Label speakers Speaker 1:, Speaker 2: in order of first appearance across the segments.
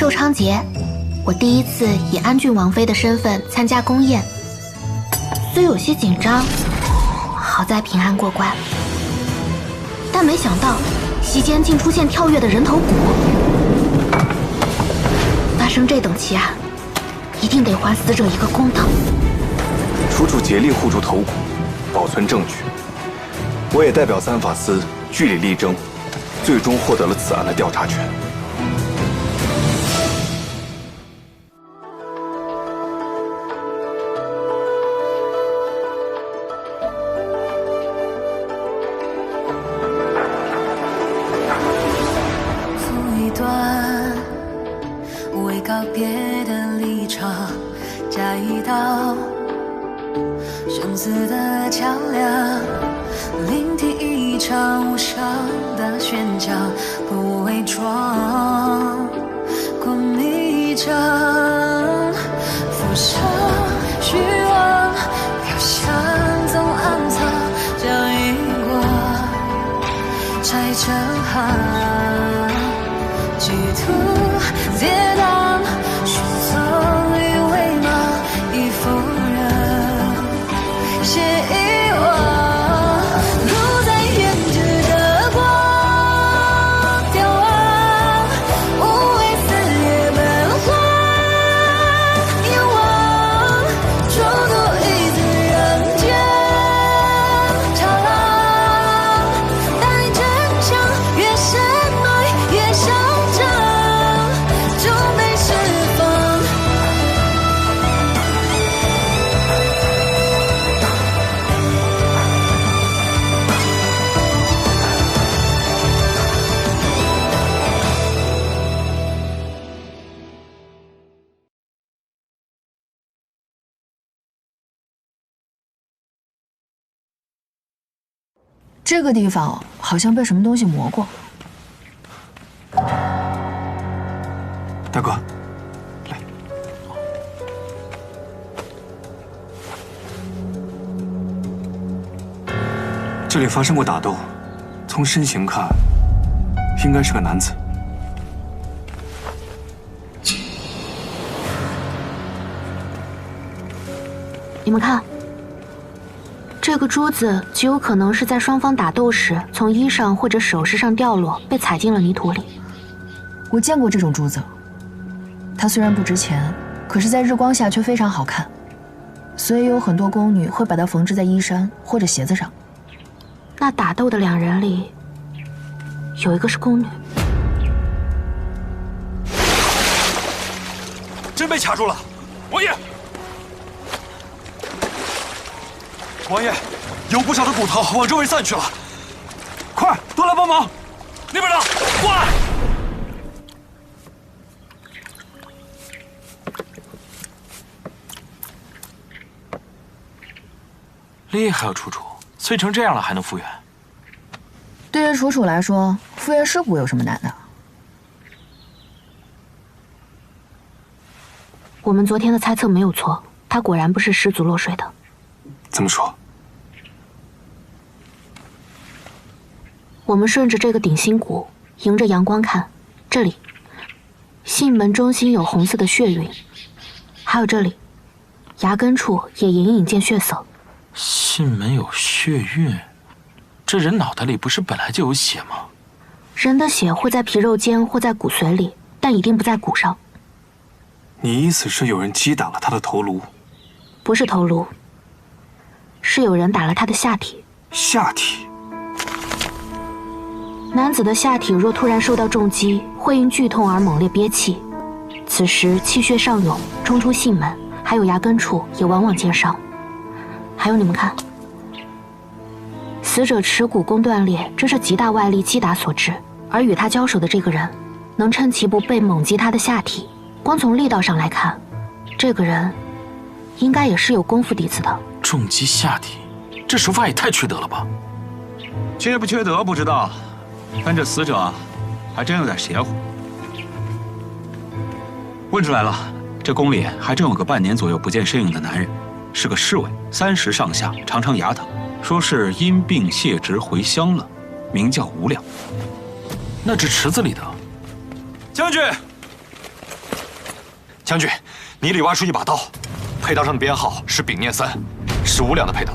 Speaker 1: 寿昌节，我第一次以安郡王妃的身份参加宫宴，虽有些紧张，好在平安过关。但没想到，席间竟出现跳跃的人头骨。发生这等奇案，一定得还死者一个公道。
Speaker 2: 楚楚竭力护住头骨，保存证据。我也代表三法司据理力争，最终获得了此案的调查权。
Speaker 3: 付一段未告别的离场，加一道生死的较量，聆听一场无声的宣讲，不伪装，过迷障，浮生虚妄，飘香总暗藏，将因果拆成行，企图跌宕，寻踪与微茫，已否认，写遗忘。
Speaker 4: 这个地方好像被什么东西磨过。
Speaker 2: 大哥，来。这里发生过打斗，从身形看，应该是个男子。
Speaker 1: 你们看。这个珠子极有可能是在双方打斗时从衣上或者首饰上掉落，被踩进了泥土里。
Speaker 4: 我见过这种珠子，它虽然不值钱，可是在日光下却非常好看，所以有很多宫女会把它缝制在衣衫或者鞋子上。
Speaker 1: 那打斗的两人里，有一个是宫女。
Speaker 2: 真被卡住了，王爷！王爷，有不少的骨头往周围散去了，快，都来帮忙！那边的，过来！
Speaker 5: 厉害啊，楚楚，碎成这样了还能复原？
Speaker 4: 对于楚楚来说，复原尸骨有什么难的？
Speaker 1: 我们昨天的猜测没有错，他果然不是失足落水的。
Speaker 2: 怎么说？
Speaker 1: 我们顺着这个顶心骨，迎着阳光看，这里，囟门中心有红色的血晕，还有这里，牙根处也隐隐见血色。
Speaker 5: 囟门有血晕，这人脑袋里不是本来就有血吗？
Speaker 1: 人的血会在皮肉间或在骨髓里，但一定不在骨上。
Speaker 2: 你意思是有人击打了他的头颅？
Speaker 1: 不是头颅，是有人打了他的下体。
Speaker 2: 下体？
Speaker 1: 男子的下体若突然受到重击，会因剧痛而猛烈憋气，此时气血上涌，冲出囟门，还有牙根处也往往见伤。还有你们看，死者耻骨弓断裂，这是极大外力击打所致，而与他交手的这个人，能趁其不备猛击他的下体。光从力道上来看，这个人应该也是有功夫底子的。
Speaker 5: 重击下体，这手法也太缺德了吧！
Speaker 6: 缺不缺德不知道。但这死者还真有点邪乎。问出来了，这宫里还真有个半年左右不见身影的男人，是个侍卫，30上下，常常牙疼，说是因病谢职回乡了，名叫无量。
Speaker 5: 那只池子里的，
Speaker 2: 将军，
Speaker 7: 将军，你里挖出一把刀，佩刀上的编号是丙念3，是5两的佩刀。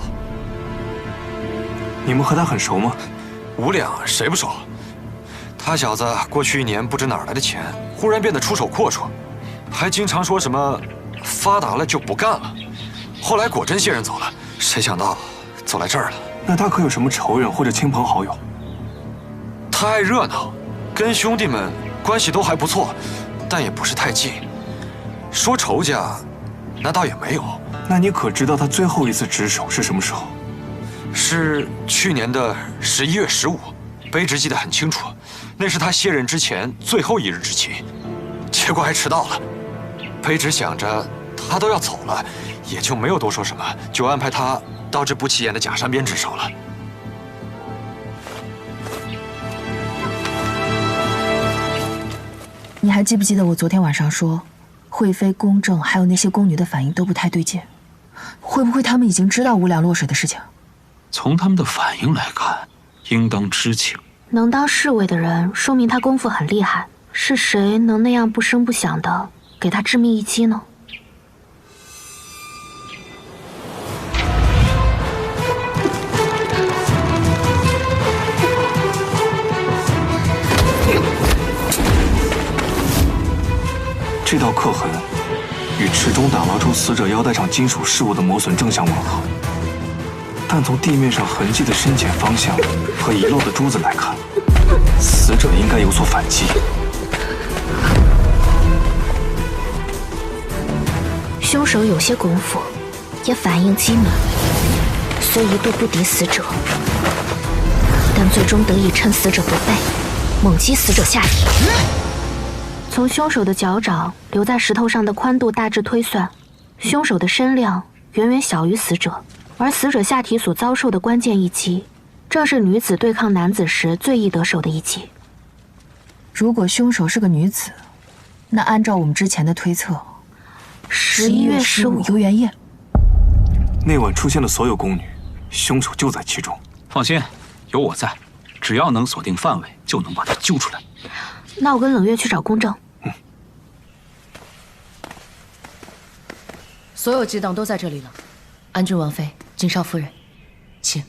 Speaker 2: 你们和他很熟吗
Speaker 7: ？5两谁不熟？他小子过去1年不知哪儿来的钱，忽然变得出手阔绰，还经常说什么发达了就不干了。后来果真卸任走了，谁想到走来这儿了？
Speaker 2: 那他可有什么仇人或者亲朋好友？
Speaker 7: 他爱热闹，跟兄弟们关系都还不错，但也不是太近。说仇家，那倒也没有。
Speaker 2: 那你可知道他最后一次值守是什么时候？
Speaker 7: 是去年的11月15，卑职记得很清楚，那是他卸任之前最后一日执勤，结果还迟到了。卑职想着他都要走了，也就没有多说什么，就安排他到这不起眼的假山边值守了。
Speaker 4: 你还记不记得我昨天晚上说，惠妃、宫正还有那些宫女的反应都不太对劲？会不会他们已经知道5两落水的事情？
Speaker 6: 从他们的反应来看，应当知情。
Speaker 1: 能当侍卫的人，说明他功夫很厉害。是谁能那样不声不响的给他致命一击呢？
Speaker 2: 这道刻痕与池中打捞出死者腰带上金属饰物的磨损正相吻合，但从地面上痕迹的深浅方向和遗漏的珠子来看，死者应该有所反击。
Speaker 1: 凶手有些功夫，也反应机敏，虽一度不敌死者，但最终得以趁死者不备，猛击死者下体。从凶手的脚掌留在石头上的宽度大致推算，凶手的身量远远小于死者，而死者下体所遭受的关键一击，正是女子对抗男子时最易得手的一击。
Speaker 4: 如果凶手是个女子，那按照我们之前的推测，11月15游园夜，
Speaker 2: 那晚出现的所有宫女，凶手就在其中。
Speaker 6: 放心，有我在，只要能锁定范围，就能把他揪出来。
Speaker 1: 那我跟冷月去找公正。
Speaker 8: 所有激荡都在这里了。安郡王妃、金少夫人，请。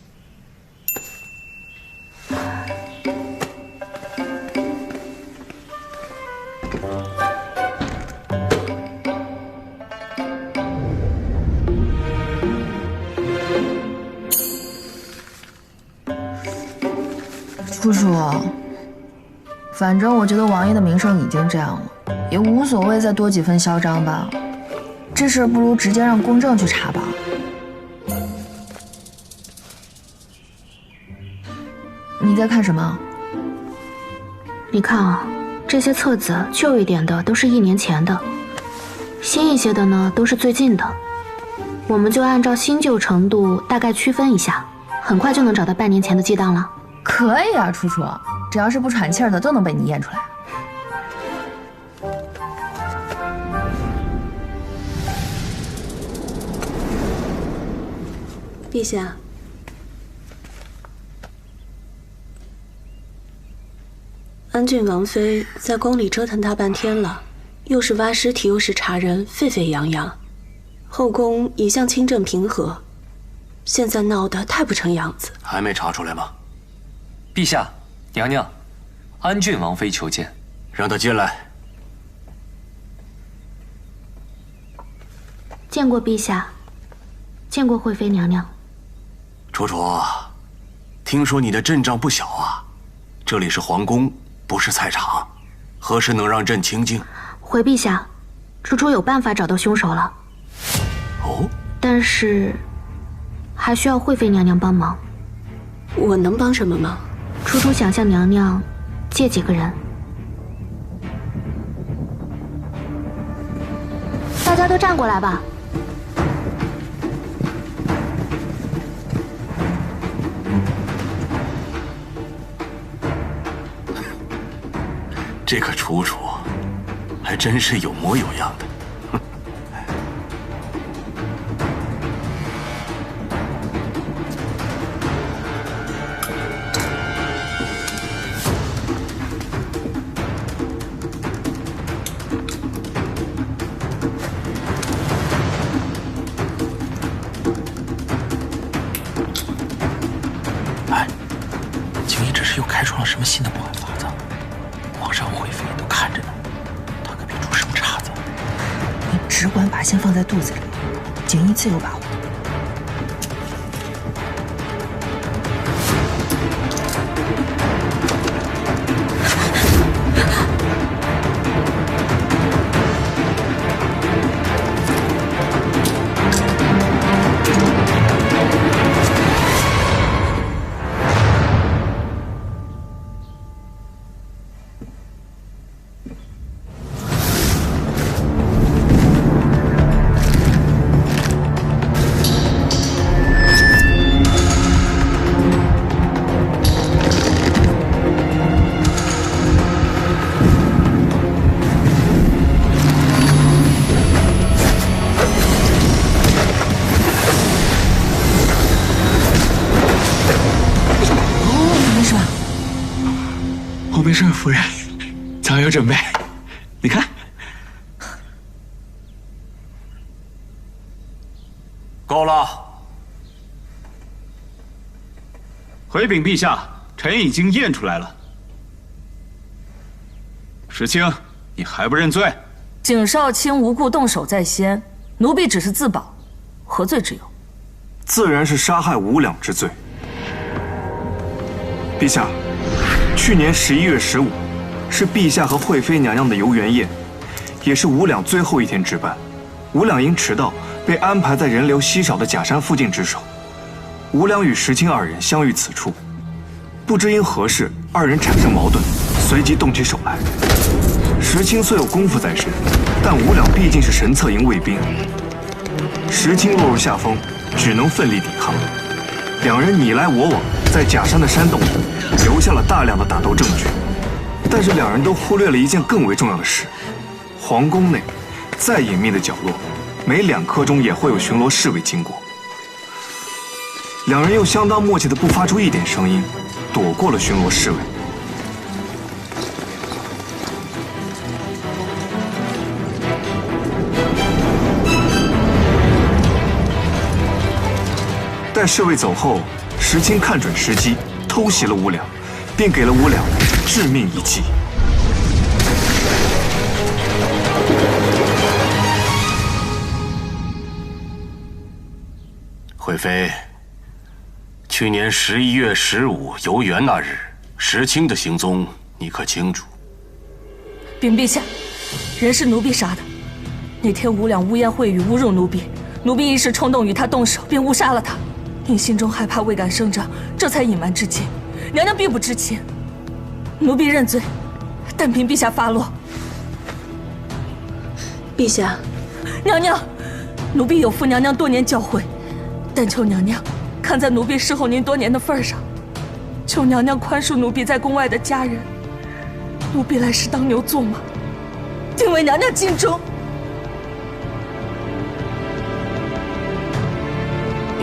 Speaker 4: 叔叔，反正我觉得王爷的名声已经这样了，也无所谓再多几分嚣张吧。这事不如直接让公正去查吧。你在看什么？
Speaker 1: 你看啊，这些册子旧一点的都是1年前的，新一些的呢都是最近的。我们就按照新旧程度大概区分一下，很快就能找到半年前的激荡了。
Speaker 4: 可以啊，楚楚，只要是不喘气儿的都能被你验出来。
Speaker 9: 陛下，安郡王妃在宫里折腾大半天了，又是挖尸体，又是查人，沸沸扬扬。后宫一向清正平和，现在闹得太不成样子。
Speaker 10: 还没查出来吗？陛下，娘娘，安郡王妃求见。让她进来。
Speaker 1: 见过陛下，见过惠妃娘娘。
Speaker 10: 楚楚，听说你的阵仗不小啊，这里是皇宫，不是菜场，何时能让朕清静？
Speaker 1: 回陛下，楚楚有办法找到凶手了。
Speaker 10: 哦，
Speaker 1: 但是还需要惠妃娘娘帮忙。
Speaker 9: 我能帮什么忙？
Speaker 1: 楚楚想向娘娘借几个人。大家都站过来吧。
Speaker 10: 这个楚楚，还真是有模有样的。
Speaker 4: 管把先放在肚子里，仅一次有把握。
Speaker 2: 我没事，夫人，早有准备。你看，
Speaker 10: 够了。
Speaker 6: 回禀陛下，臣已经验出来了。石青，你还不认罪？
Speaker 8: 景少卿无故动手在先，奴婢只是自保，何罪之有？
Speaker 2: 自然是杀害无两之罪。陛下，去年11月15是陛下和惠妃娘娘的游园宴，也是无两最后一天值班。无两因迟到，被安排在人流稀少的假山附近值守。无两与石青二人相遇此处，不知因何事，二人产生矛盾，随即动起手来。石青虽有功夫在身，但无两毕竟是神策营卫兵，石青落入下风，只能奋力抵抗。两人你来我往，在假山的山洞里留下了大量的打斗证据。但是两人都忽略了一件更为重要的事：皇宫内再隐秘的角落，每2刻钟也会有巡逻侍卫经过。两人又相当默契的不发出一点声音，躲过了巡逻侍卫。待侍卫走后，石青看准时机，偷袭了无两，并给了无两致命一击。
Speaker 10: 惠妃，去年11月15游园那日，石青的行踪你可清楚？
Speaker 8: 禀陛下，人是奴婢杀的。那天无两污言秽语侮辱奴婢，奴婢一时冲动与他动手，便误杀了他。因心中害怕未敢声张，这才隐瞒至今。娘娘并不知情，奴婢认罪，但凭陛下发落。
Speaker 9: 陛下，
Speaker 8: 娘娘，奴婢有负娘娘多年教诲，但求娘娘看在奴婢侍候您多年的份上，求娘娘宽恕奴婢在宫外的家人。奴婢来世当牛做马，定为娘娘尽忠。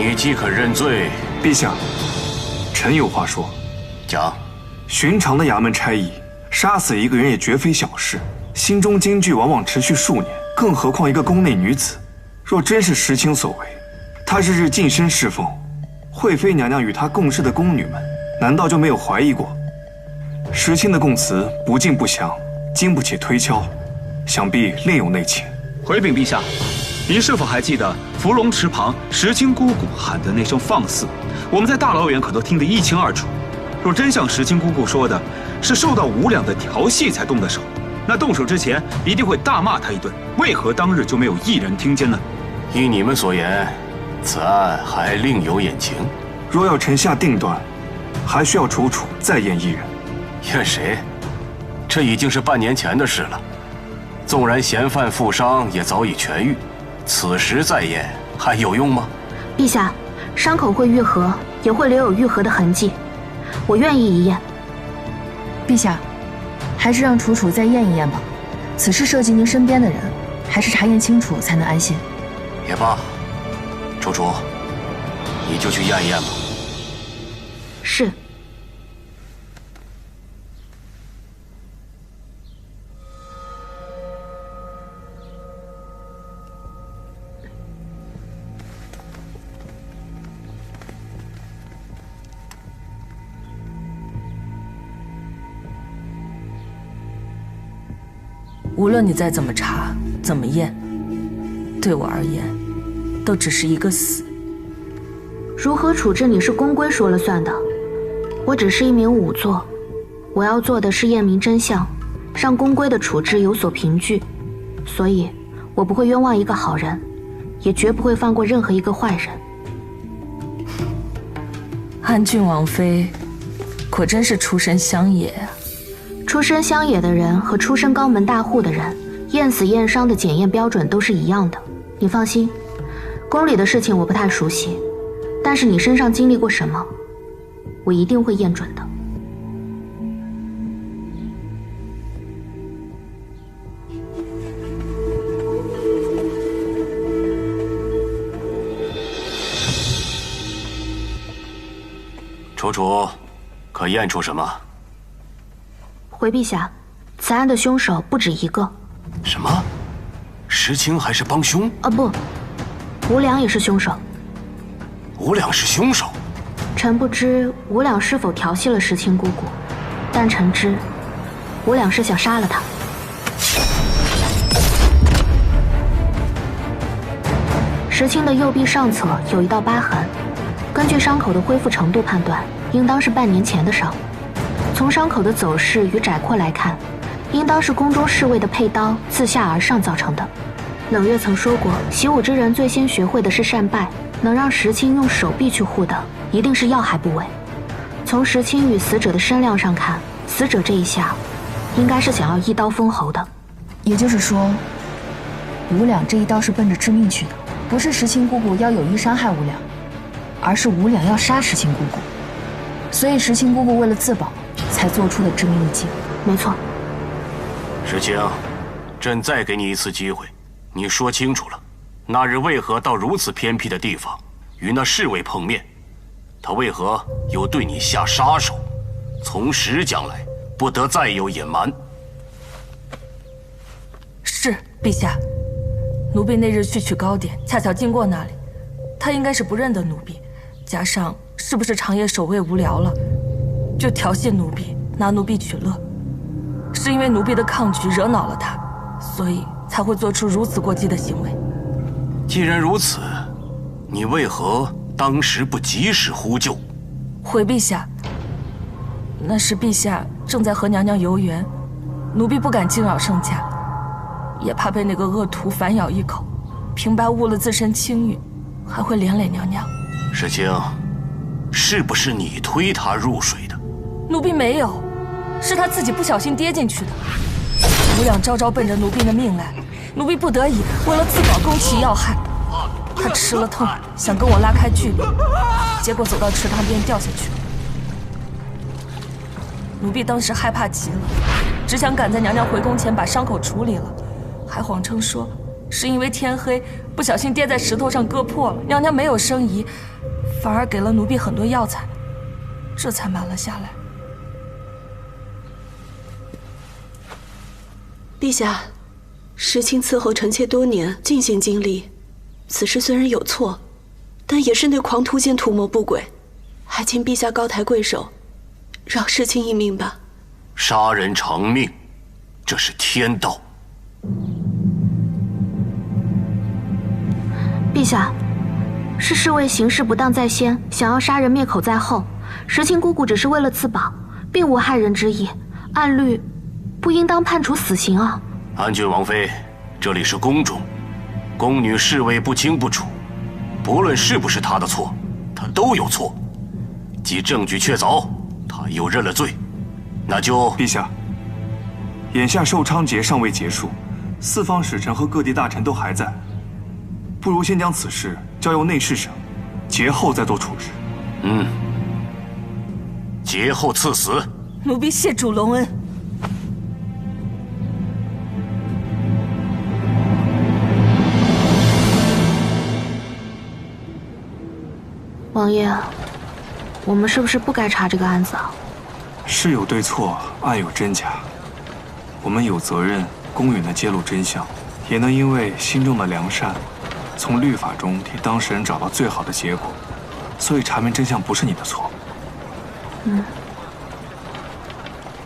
Speaker 10: 你既肯认罪，
Speaker 2: 陛下，臣有话说。
Speaker 10: 讲。
Speaker 2: 寻常的衙门差役，杀死一个人也绝非小事，心中惊惧往往持续数年，更何况一个宫内女子。若真是石青所为，她日日近身侍奉，惠妃娘娘与她共事的宫女们，难道就没有怀疑过？石青的供词不尽不详，经不起推敲，想必另有内情。
Speaker 6: 回禀陛下，您是否还记得伏龙池旁石青姑姑喊的那声放肆？我们在大老远可都听得一清二楚。若真像石青姑姑说的，是受到无两的调戏才动的手，那动手之前一定会大骂他一顿。为何当日就没有一人听见呢？
Speaker 10: 依你们所言，此案还另有隐情。
Speaker 2: 若要臣下定断，还需要楚楚再验一人。
Speaker 10: 验谁？这已经是半年前的事了。纵然嫌犯负伤也早已痊愈，此时再验还有用吗？
Speaker 1: 陛下，伤口会愈合，也会留有愈合的痕迹，我愿意一验。
Speaker 4: 陛下，还是让楚楚再验一验吧。此事涉及您身边的人，还是查验清楚才能安心。
Speaker 10: 也罢，楚楚，你就去验一验吧。
Speaker 1: 是。
Speaker 8: 无论你再怎么查，怎么验，对我而言，都只是一个死。
Speaker 1: 如何处置你是宫规说了算的，我只是一名仵作，我要做的是验明真相，让宫规的处置有所凭据，所以我不会冤枉一个好人，也绝不会放过任何一个坏人。
Speaker 8: 安郡王妃，果真是出身乡野啊！
Speaker 1: 出身乡野的人和出身高门大户的人，验死验伤的检验标准都是一样的。你放心，宫里的事情我不太熟悉，但是你身上经历过什么，我一定会验准的。
Speaker 10: 楚楚，可验出什么？
Speaker 1: 回陛下，此案的凶手不止一个。
Speaker 10: 什么？石青还是帮凶？
Speaker 1: 不，吴良也是凶手。
Speaker 10: 吴良是凶手？
Speaker 1: 臣不知吴良是否调戏了石青姑姑，但臣知吴良是想杀了她。石青的右臂上侧有一道疤痕，根据伤口的恢复程度判断，应当是半年前的伤。从伤口的走势与窄阔来看，应当是宫中侍卫的佩刀自下而上造成的。冷月曾说过，习武之人最先学会的是善败，能让石青用手臂去护的，一定是要害部位。从石青与死者的身量上看，死者这一下，应该是想要一刀封喉的。
Speaker 4: 也就是说，吴两这一刀是奔着致命去的，不是石青姑姑要有意伤害吴两，而是吴两要杀石青姑姑，所以石青姑姑为了自保，才做出的致命一击。
Speaker 1: 没错。
Speaker 10: 石青，朕再给你一次机会，你说清楚了，那日为何到如此偏僻的地方与那侍卫碰面？他为何又对你下杀手？从实讲来，不得再有隐瞒。
Speaker 8: 是，陛下。奴婢那日去取糕点，恰巧经过那里，他应该是不认得奴婢，加上是不是长夜守卫无聊了，就调戏奴婢，拿奴婢取乐。是因为奴婢的抗拒惹恼了他，所以才会做出如此过激的行为。
Speaker 10: 既然如此，你为何当时不及时呼救？
Speaker 8: 回陛下，那时陛下正在和娘娘游园，奴婢不敢惊扰圣驾，也怕被那个恶徒反咬一口，平白误了自身清誉，还会连累娘娘。
Speaker 10: 石青，是不是你推他入水的？
Speaker 8: 奴婢没有，是他自己不小心跌进去的。吴两朝朝奔着奴婢的命来，奴婢不得已为了自保攻其要害。他吃了痛，想跟我拉开距离，结果走到池塘边掉下去了。奴婢当时害怕极了，只想赶在娘娘回宫前把伤口处理了，还谎称说是因为天黑不小心跌在石头上割破了，娘娘没有生疑，反而给了奴婢很多药材，这才瞒了下来。
Speaker 9: 陛下，石青伺候臣妾多年，尽心尽力，此事虽然有错，但也是那狂徒先图谋不轨，还请陛下高抬贵手，饶石青一命吧。
Speaker 10: 杀人偿命，这是天道。
Speaker 1: 陛下，是侍卫行事不当在先，想要杀人灭口在后。石青姑姑只是为了自保，并无害人之意，按律不应当判处死刑啊！
Speaker 10: 安郡王妃，这里是宫中，宫女侍卫不清不楚，不论是不是她的错，她都有错。既证据确凿，她又认了罪，那就……
Speaker 2: 陛下，眼下寿昌节尚未结束，四方使臣和各地大臣都还在，不如先将此事交由内侍省，节后再做处置。
Speaker 10: 节后赐死。
Speaker 8: 奴婢谢主隆恩。
Speaker 1: 王爷，我们是不是不该查这个案子啊？
Speaker 2: 事有对错，案有真假，我们有责任公允地揭露真相，也能因为心中的良善，从律法中替当事人找到最好的结果。所以查明真相不是你的错。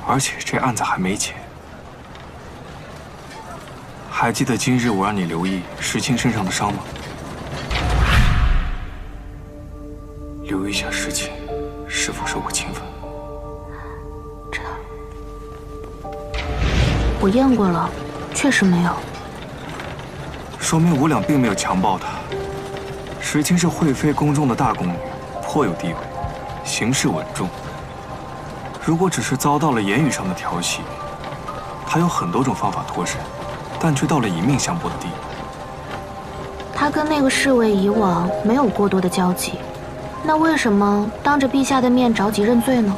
Speaker 2: 而且这案子还没结，还记得今日我让你留意石青身上的伤吗？留意一下石青是否受过侵犯。
Speaker 1: 我验过了，确实没有。
Speaker 2: 说明无两并没有强暴她。石青是惠妃宫中的大宫女，颇有地位，行事稳重。如果只是遭到了言语上的调戏，她有很多种方法脱身，但却到了以命相搏的地步。
Speaker 1: 她跟那个侍卫以往没有过多的交集，那为什么当着陛下的面着急认罪呢？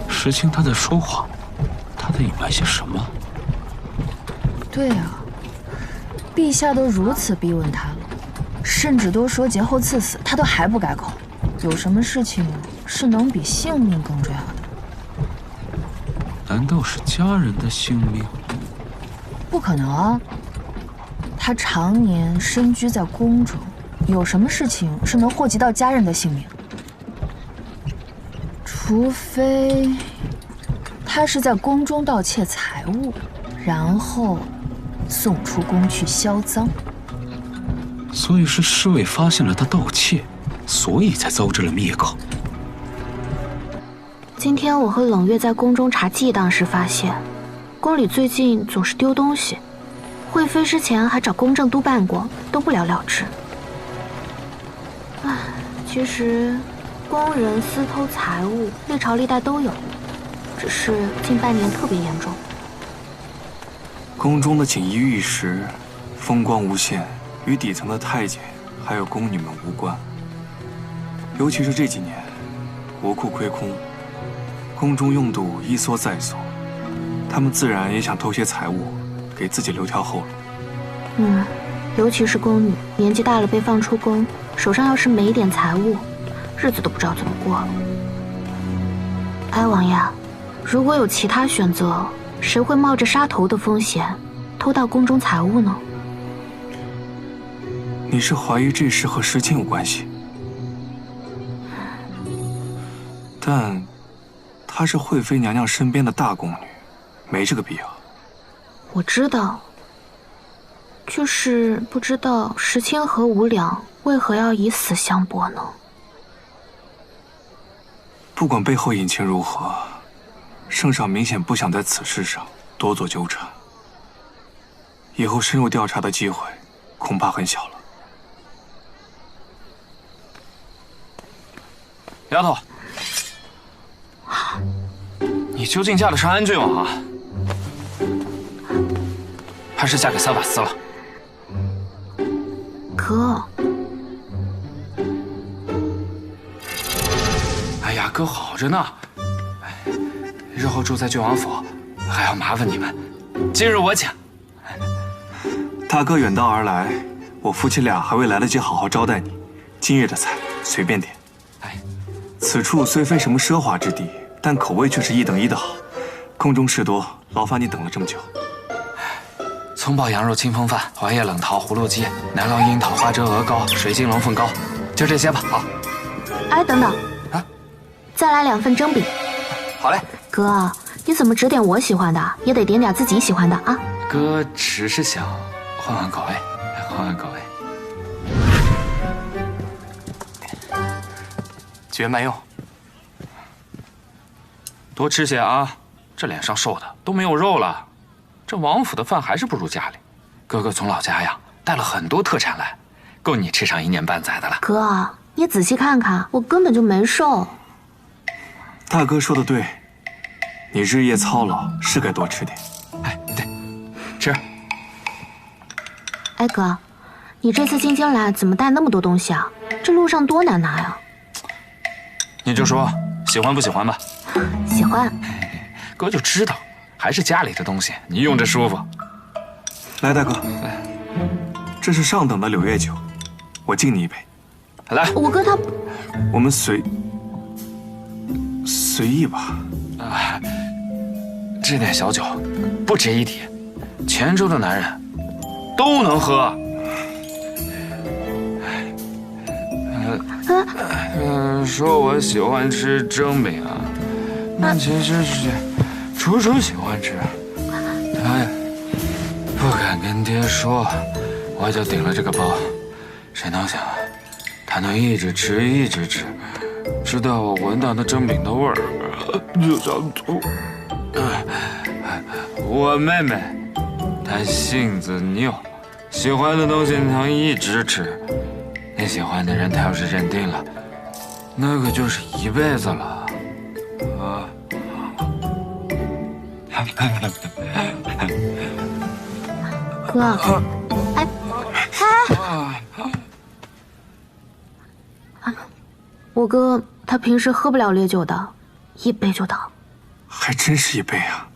Speaker 5: 石青他在说谎，他在隐瞒些什么？
Speaker 4: 对啊，陛下都如此逼问他了，甚至都说节后赐死，他都还不改口。有什么事情是能比性命更重要的？
Speaker 5: 难道是家人的性命？
Speaker 4: 不可能啊！他常年身居在宫中，有什么事情是能祸及到家人的性命？除非他是在宫中盗窃财物，然后送出宫去销赃。
Speaker 5: 所以是侍卫发现了他盗窃，所以才遭致了灭口。
Speaker 1: 今天我和冷月在宫中查记当时发现，宫里最近总是丢东西。惠妃之前还找宫正督办过，都不了了之。唉，其实宫人私偷财物，历朝历代都有，只是近半年特别严重。
Speaker 2: 宫中的锦衣玉食，风光无限，与底层的太监还有宫女们无关。尤其是这几年，国库亏空，宫中用度一缩再缩，他们自然也想偷些财物，给自己留条后路。
Speaker 1: 尤其是宫女，年纪大了被放出宫，手上要是没一点财物，日子都不知道怎么过了。哎，王爷，如果有其他选择，谁会冒着杀头的风险偷到宫中财物呢？
Speaker 2: 你是怀疑这事和石青有关系？但她是惠妃娘娘身边的大宫女，没这个必要。
Speaker 1: 我知道，就是不知道石青和无两为何要以死相搏呢？
Speaker 2: 不管背后隐情如何，圣上明显不想在此事上多做纠缠，以后深入调查的机会恐怕很小了。
Speaker 11: 丫头，你究竟嫁的是安郡王啊，还是嫁给三法司了？
Speaker 1: 哥，
Speaker 11: 哎呀，哥好着呢。日后住在郡王府，还要麻烦你们。今日我请。
Speaker 2: 大哥远道而来，我夫妻俩还未来得及好好招待你，今日的菜随便点。此处虽非什么奢华之地，但口味却是一等一的好。宫中事多，劳烦你等了这么久。
Speaker 11: 葱爆羊肉清风饭，黄叶冷桃葫芦鸡，南酪樱桃花蒸鹅膏，水晶龙凤糕，就这些吧。好。
Speaker 1: 哎，等等，再来2份蒸饼。
Speaker 11: 好嘞。
Speaker 1: 哥，你怎么只点我喜欢的，也得点点自己喜欢的啊？
Speaker 11: 哥只是想换换口味，换换口味。绝慢用，多吃些啊！这脸上瘦的都没有肉了。这王府的饭还是不如家里。哥哥从老家呀带了很多特产来，够你吃上1年半载的了。
Speaker 1: 哥，你仔细看看，我根本就没瘦。
Speaker 2: 大哥说的对，你日夜操劳，是该多吃点。
Speaker 11: 哎，对，吃。
Speaker 1: 哎哥，你这次进京来怎么带那么多东西啊？这路上多难拿呀！
Speaker 11: 你就说喜欢不喜欢吧。
Speaker 1: 喜欢。
Speaker 11: 哥就知道，还是家里的东西，你用着舒服。
Speaker 2: 来，大哥，来，这是上等的柳叶酒，我敬你一杯。
Speaker 11: 来，
Speaker 1: 我哥他，
Speaker 2: 我们随意吧。
Speaker 11: 这点小酒不值一提，泉州的男人都能喝。说我喜欢吃蒸饼啊，那其实是楚楚喜欢吃，他不敢敢跟爹说，我就顶了这个包。谁能想，他能一直吃，直到我闻到那蒸饼的味儿就想吐。我妹妹，她性子拗，喜欢的东西能一直吃。你喜欢的人，他要是认定了，那可就是一辈子了。啊！
Speaker 1: 哥，我哥他平时喝不了烈酒的，一杯就倒。
Speaker 2: 还真是一杯啊！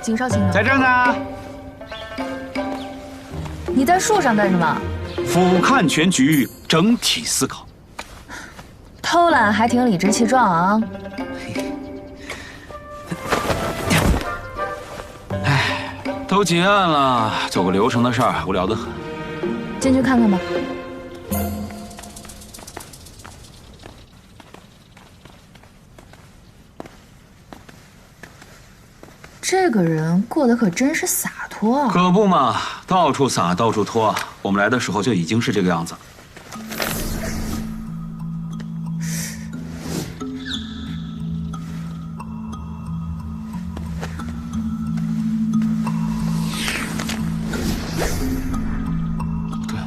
Speaker 4: 景少卿呢？
Speaker 6: 在这呢。
Speaker 4: 你在树上干什么？
Speaker 6: 俯瞰全局，整体思考。
Speaker 4: 偷懒还挺理直气壮啊！
Speaker 6: 都结案了，走个流程的事儿，无聊得很。
Speaker 4: 进去看看吧。这个人过得可真是洒脱啊！
Speaker 6: 可不嘛，到处洒，到处拖。我们来的时候就已经是这个样子。对，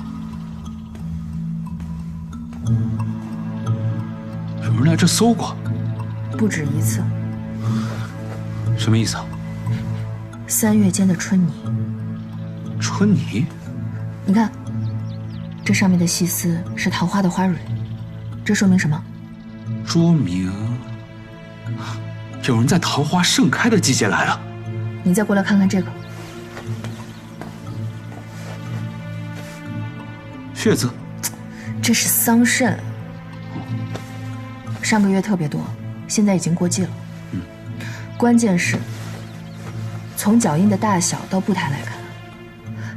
Speaker 6: 有人来这搜过，
Speaker 4: 不止一次。
Speaker 6: 什么意思啊
Speaker 4: ？3月间的春泥。
Speaker 6: 春泥？
Speaker 4: 你看，这上面的细丝是桃花的花蕊，这说明什么？
Speaker 6: 说明有人在桃花盛开的季节来了。
Speaker 4: 你再过来看看这个，
Speaker 6: 血字，
Speaker 4: 这是桑葚。上个月特别多，现在已经过季了。关键是，从脚印的大小到步态来看，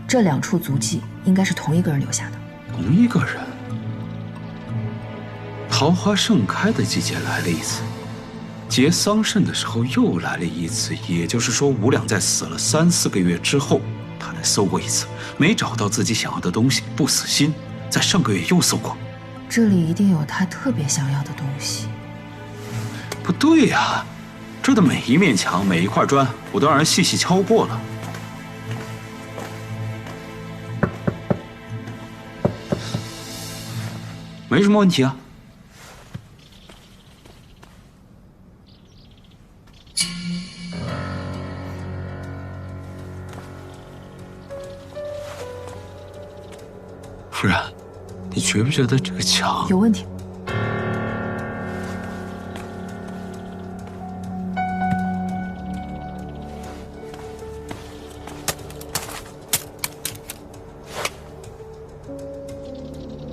Speaker 4: 这2处足迹应该是同一个人留下的。
Speaker 6: 同一个人？桃花盛开的季节来了一次，结桑葚的时候又来了一次，也就是说，吴两在死了3、4个月之后，他来搜过一次，没找到自己想要的东西，不死心，在上个月又搜过。
Speaker 4: 这里一定有他特别想要的东西。
Speaker 6: 不对呀，这的每一面墙、每一块砖，我都让人细细敲过了。没什么问题啊。夫人，你觉不觉得这个墙
Speaker 4: 有问题？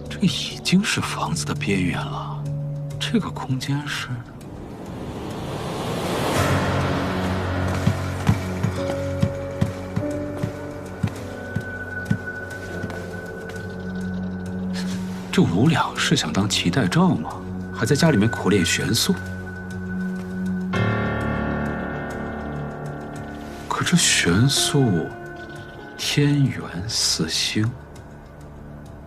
Speaker 6: 这已经是房子的边缘了，这个空间是……这吴两是想当齐代赵吗？还在家里面苦练玄素。可这玄素，天元4星。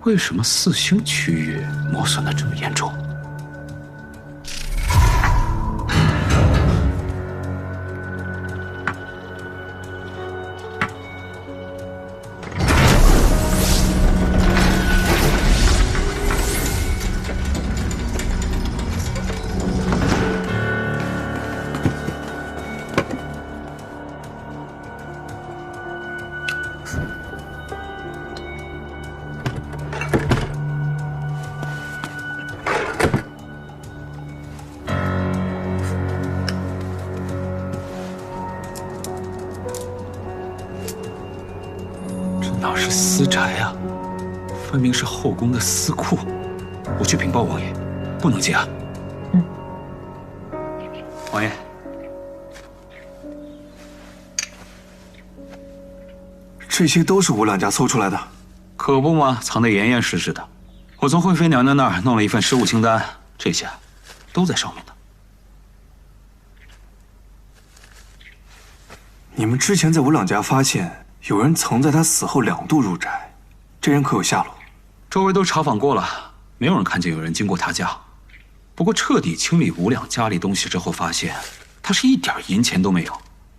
Speaker 6: 为什么4星区域磨损的这么严重？哪是私宅啊，分明是后宫的私库。我去禀报王爷，不能结案。王爷，
Speaker 2: 这些都是吴两家搜出来的，
Speaker 6: 可不嘛，藏得严严实实的。我从惠妃娘娘那儿弄了一份失物清单，这些都在上面的。
Speaker 2: 你们之前在吴两家发现有人曾在他死后2度入宅，这人可有下落？
Speaker 6: 周围都查访过了，没有人看见有人经过他家。不过彻底清理吴两家里东西之后，发现他是一点银钱都没有。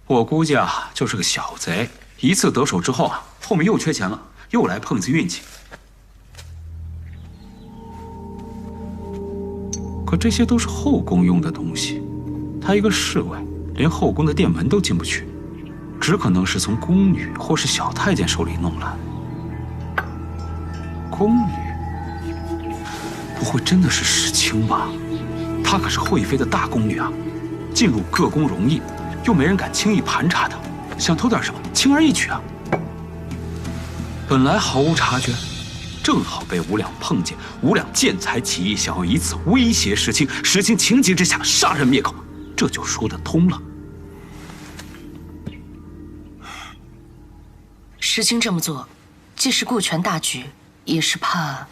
Speaker 6: 我估计啊，就是个小贼，一次得手之后啊，后面又缺钱了，又来碰次运气。可这些都是后宫用的东西，他一个侍卫，连后宫的殿门都进不去，只可能是从宫女或是小太监手里弄来。宫女？不会真的是石青吧？她可是惠妃的大宫女啊，进入各宫容易，又没人敢轻易盘查她，想偷点什么轻而易举啊。本来毫无察觉，正好被吴两碰见，吴两见财起意，想要以此威胁石青，石青情急之下杀人灭口，这就说得通了。
Speaker 8: 石青这么做，既是顾全大局，也是怕……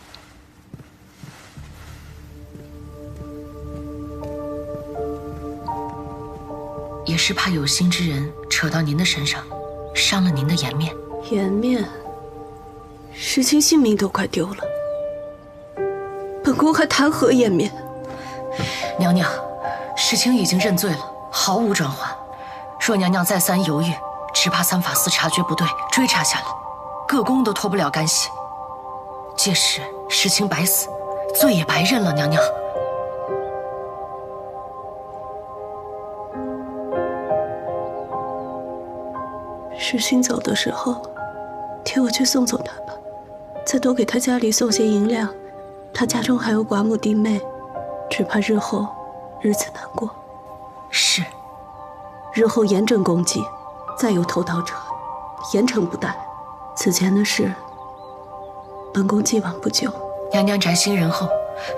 Speaker 8: 也是怕有心之人扯到您的身上，伤了您的颜面。
Speaker 9: 颜面？石青性命都快丢了，本宫还谈何颜面？
Speaker 8: 娘娘，石青已经认罪了，毫无转圜。若娘娘再三犹豫，只怕三法司察觉不对，追查下来，各宫都脱不了干系。届时石青白死，罪也白认了。娘娘，
Speaker 9: 石青走的时候，替我去送他吧，再多给他家里送些银两。他家中还有寡母弟妹，只怕日后日子难过。
Speaker 8: 是，
Speaker 9: 日后严正公祭，再有偷盗者，严惩不贷。此前的事，本宫既往不咎。
Speaker 8: 娘娘宅心仁厚，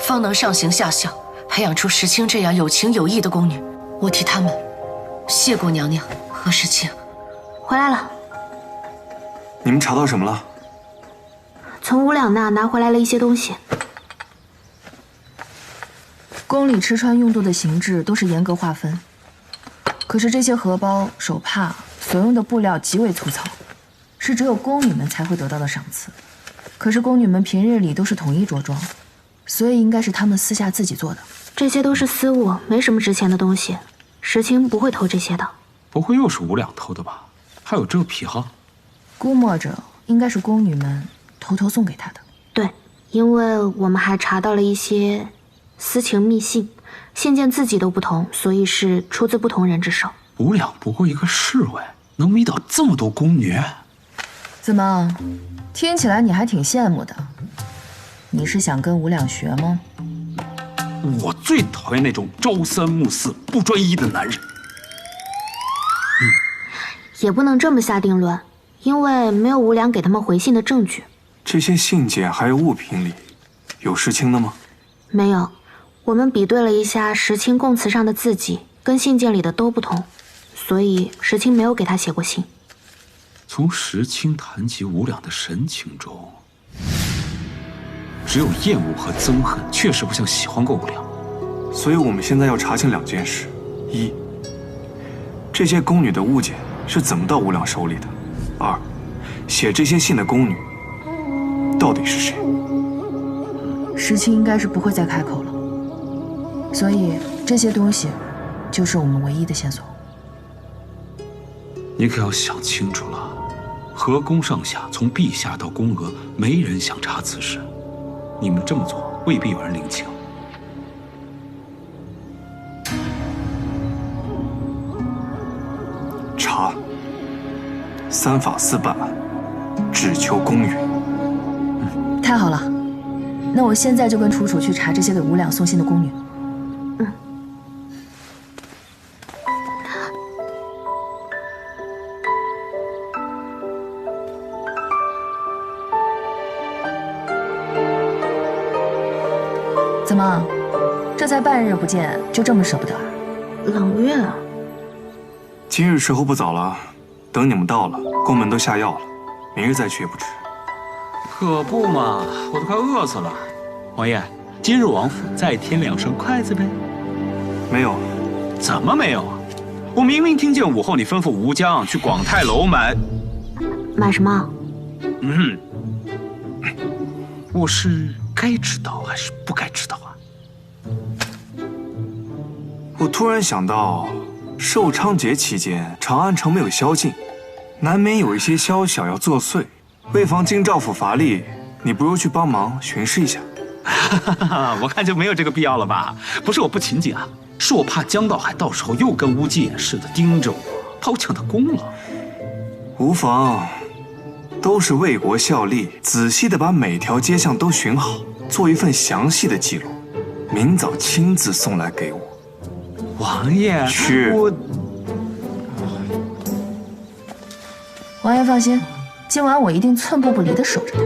Speaker 8: 方能上行下效，培养出石青这样有情有义的宫女。我替他们谢过娘娘和石青。
Speaker 1: 回来了。
Speaker 2: 你们查到什么了？
Speaker 1: 从吴两那拿回来了一些东西。
Speaker 4: 宫里吃穿用度的形制都是严格划分，可是这些荷包、手帕所用的布料极为粗糙，是只有宫女们才会得到的赏赐。可是宫女们平日里都是统一着装，所以应该是她们私下自己做的。
Speaker 1: 这些都是私物，没什么值钱的东西。石青不会偷这些的。
Speaker 6: 不会又是吴两偷的吧？还有这个癖好？
Speaker 4: 估摸着应该是宫女们偷偷送给他的。
Speaker 1: 对，因为我们还查到了一些私情密信，信件字迹都不同，所以是出自不同人之手。
Speaker 6: 吴两不过一个侍卫，能迷倒这么多宫女？
Speaker 4: 怎么，听起来你还挺羡慕的？你是想跟吴两学吗？
Speaker 6: 我最讨厌那种朝三暮四、不专一的男人。
Speaker 1: 也不能这么下定论，因为没有吴良给他们回信的证据。
Speaker 2: 这些信件还有物品里，有石青的吗？
Speaker 1: 没有，我们比对了一下石青供词上的字迹，跟信件里的都不同，所以石青没有给他写过信。
Speaker 6: 从石青谈及吴两的神情中，只有厌恶和憎恨，确实不像喜欢过吴两。
Speaker 2: 所以我们现在要查清2件事：一，这些宫女的物件是怎么到吴两手里的；2，写这些信的宫女到底是谁？
Speaker 4: 石青应该是不会再开口了，所以这些东西就是我们唯一的线索。
Speaker 6: 你可要想清楚了，河宫上下，从陛下到宫娥，没人想查此事。你们这么做，未必有人领情。
Speaker 2: 查三法司办案，只求公允。
Speaker 4: 太好了，那我现在就跟楚楚去查这些给吴两送信的宫女。怎么，这才半日不见，就这么舍不得啊？
Speaker 1: 冷月啊！
Speaker 2: 今日时候不早了，等你们到了，宫门都下药了，明日再去也不迟。
Speaker 6: 可不嘛，我都快饿死了。王爷，今日王府再添2双筷子呗？
Speaker 2: 没有。
Speaker 6: 怎么没有啊？我明明听见午后你吩咐吴江去广泰楼买
Speaker 1: 什么？
Speaker 6: 我是该知道还是不该知道啊？
Speaker 2: 我突然想到，寿昌节期间长安城没有宵禁，难免有一些宵小要作祟。为防京兆府乏力，你不如去帮忙巡视一下。
Speaker 6: 我看就没有这个必要了吧？不是我不勤谨啊，是我怕江道海到时候又跟乌鸡眼似的盯着我，怕我抢他功了。
Speaker 2: 无妨，都是为国效力，仔细的把每条街巷都巡好，做一份详细的记录，明早亲自送来给我。
Speaker 6: 王爷，
Speaker 2: 是。
Speaker 4: 王爷放心，今晚我一定寸步不离的守着他。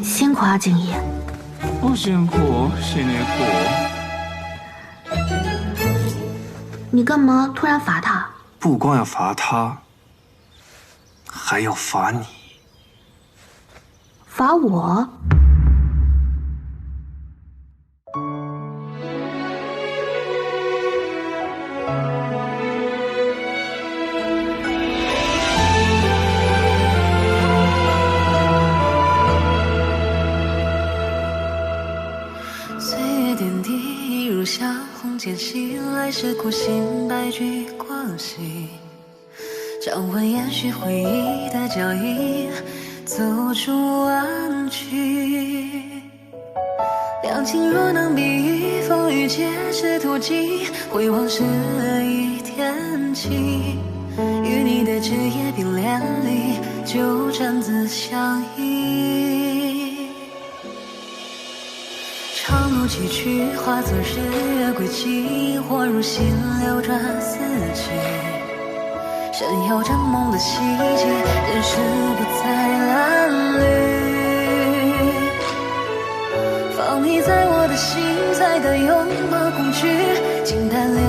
Speaker 1: 辛苦啊，景爷。
Speaker 11: 不辛苦，辛苦。
Speaker 1: 你干嘛突然罚他？
Speaker 2: 不光要罚他，还要罚你。
Speaker 1: 罚我？
Speaker 3: 岁月点滴如小红渐袭，来时孤行白驹过隙，掌纹延续回忆的脚印，走出弯曲。两情若能比喻，风雨皆是途径，回望是一天起，与你的枝叶并连理，纠缠自相依。长路崎岖，化作日月归期，或如心流转四季。闪耀着梦的希冀，人世不再褴褛。放你在我的心，才敢拥抱恐惧，静待流